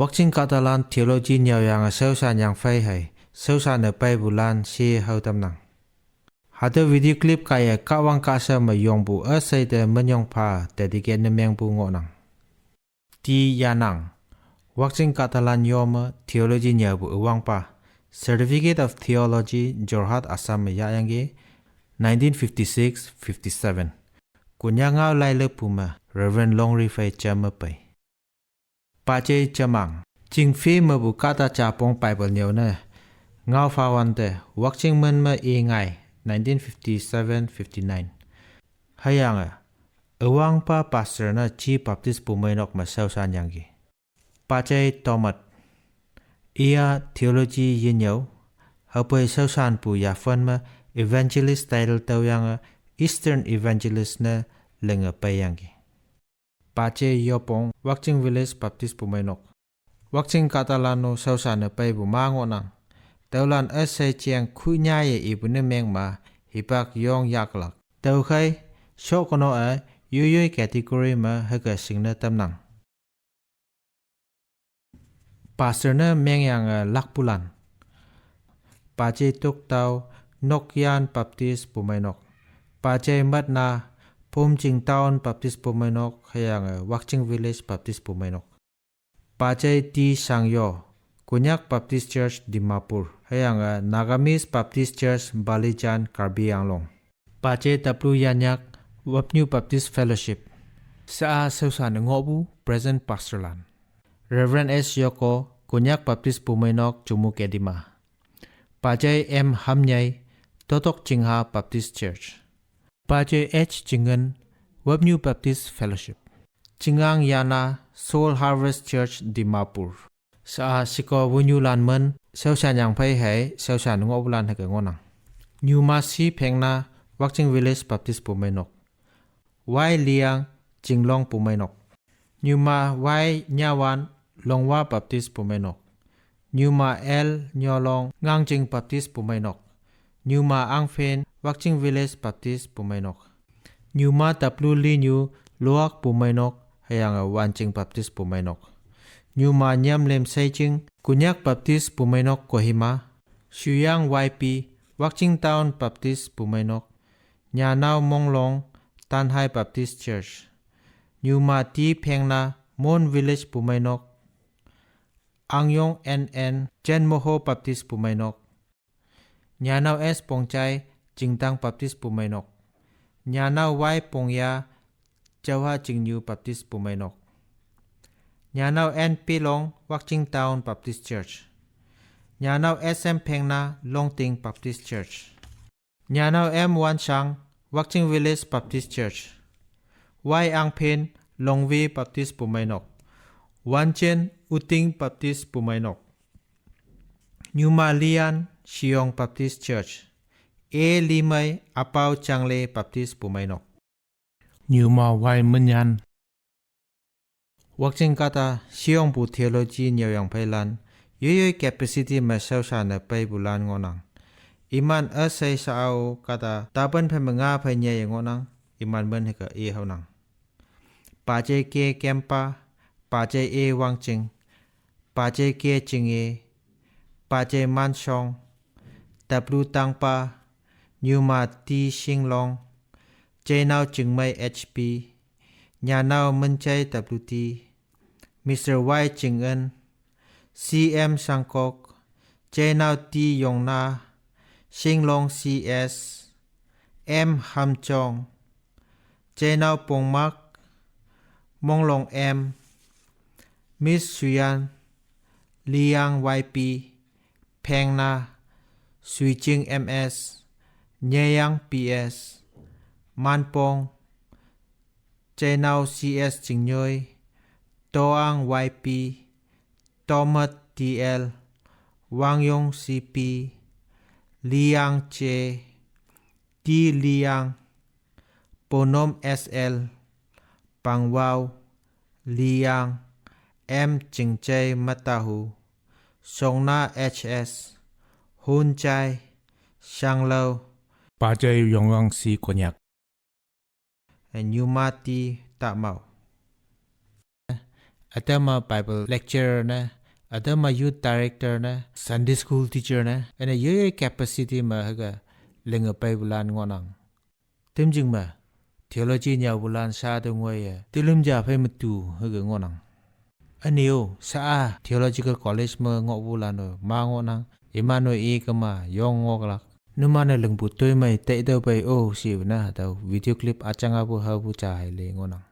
Watching Catalan theology nhiều yang sâu sa yang phê hay sâu sa nợ bay bulan si hậu tâm năng. Hada video clip kaya kawang kasa ma yong bu asay de menyong pa dedike nemeng bu ngo nang. Ti yanang. Watching Catalan yoma theology nhiều bu uwang pa. Certificate of Theology Jorhat Assam yayangi 1956-57. Kunya ngao lai le puma Reverend Longri Fay chama pay. Pache chamang. Ching fi ma bu kata chapong Bible nhiều ne. Ngao fa wante watching man ma i ngai 1957-59. Hayanga. Uwang pa pastor na chi baptist pumainok ma sao san yangi. Pache tomat. Ia theology yin nhau. Hapay sao san pu ya fan ma evangelist title tau yang Eastern Evangelist na lenga payangi. Pache yopong Watching Village Baptist pumainok. Watching Catalano sao san na pay bu mango nang. Taulan asay chiang kunyaye ibune meng ma hipak yong yaklak. Tau khay shokono a yuyoy category ma haga singna tamnang. Pastor na meng yang lakpulan. Pache tuk tau Nokyan Baptist pumainok. Pache mat na Pumjing Town Baptist pumainok hayang Watching Village Baptist pumainok. Pache Ti Sangyo Kunyak Baptist Church Dimapur hayang Nagamis Baptist Church Balijan Karbi Anglong. Pache Taplu Yanyak Wapnew Baptist Fellowship. Sa Susan Ngobu Present Pastorland. Reverend S. Yoko Kunyak Baptist pumainok Jumuk Edima. Pache M. Hamnyay Totok Jingha Baptist Church. Pache H. Jingen Wapnew Baptist Fellowship. Jingang Yana Soul Harvest Church Dimapur. Sa siko wunyu lan men sao san yang pay hay sao san ngo bulan ha ngonang. New Masi Pengna Watching Village Baptist pumainok. Wai Liang Jinglong pumainok. New Ma Wai Nyawan Longwa Baptist pumainok. New Ma El Nyolong Ngangjing Baptist pumainok. New Ma Angfen Watching Village Baptist pumainok. New Ma Taplu Li New Luak pumainok hayang Wanjing Baptist pumainok. New Ma Nyam Lem Sejing Kunyak Baptist pumainok Kohima. Shuyang YP Watching Town Baptist pumainok. Nyanao Monglong Tanhai Baptist Church. New Ma Ti Pengna Mon Village pumainok. Angyong NN Jenmoho Baptist pumainok. Nyanao S Pongchai Jingtang Baptist pumainok. Nyanao Y Pongya Jawha Jingnu Baptist pumainok. Nyanao N Pilong Watching Town Baptist Church. Nyanao SM Pengna Longting Baptist Church. Nyanao M Wanshang Watching Village Baptist Church. Y Angpen Longvi Baptist pumainok. Wanchen Uting Baptist pumainok. Nyuma Lian Siong Baptist Church. E Limay Apau Changle Baptist pumainok. Nyuma Wai Menyan. Watching Kata Siong Bu Theology nhiều yang pailan. Yoyoy capacity ma sao sa na pay bulan ngonang. Iman asay sao kata taban pa mga pa niya ngonang. Iman ben hika e haunang. Pache ke kempa. Pache e Wangjing. Pache ke Jingye. Pache Manshong. Taplu Tangpa. Nyuma Ti Shinglong. Jainao Jingmay HP. Nyanao Menchay WT. Mr. Y Jingen. CM Sangkok. Jainao Ti Yongna. Shinglong CS. M Hamchong. Jainao Pongmak. Monglong M. Miss Suyan. Liang YP. Pengna. Suijing MS. Nyayang PS. Manpong. Jainao CS Jingnoy. Toang YP. Tomat TL. Wangyong CP. Liang Che. Di Liang. Ponom SL. Pangwao. Liang. M Jingchay Matahu. Songna HS. Hunchai. Shanglo. Pache Yongwang Si Konyak. Nyumati Tamau. ada ma Bible lecturer na ada ma youth director na Sunday school teacher na ene ye capacity ma haga lenga pai bulan ngonang temjing ma theology nya bulan sa de ngwe ye tilum ja phai matu haga ngonang aneo sa theological college ma ngo bulan no ma ngonang imano e kama yong ngoklak numane lengbu toy mai te do pai o si na da video clip achanga bu ha bu cha hai le ngonang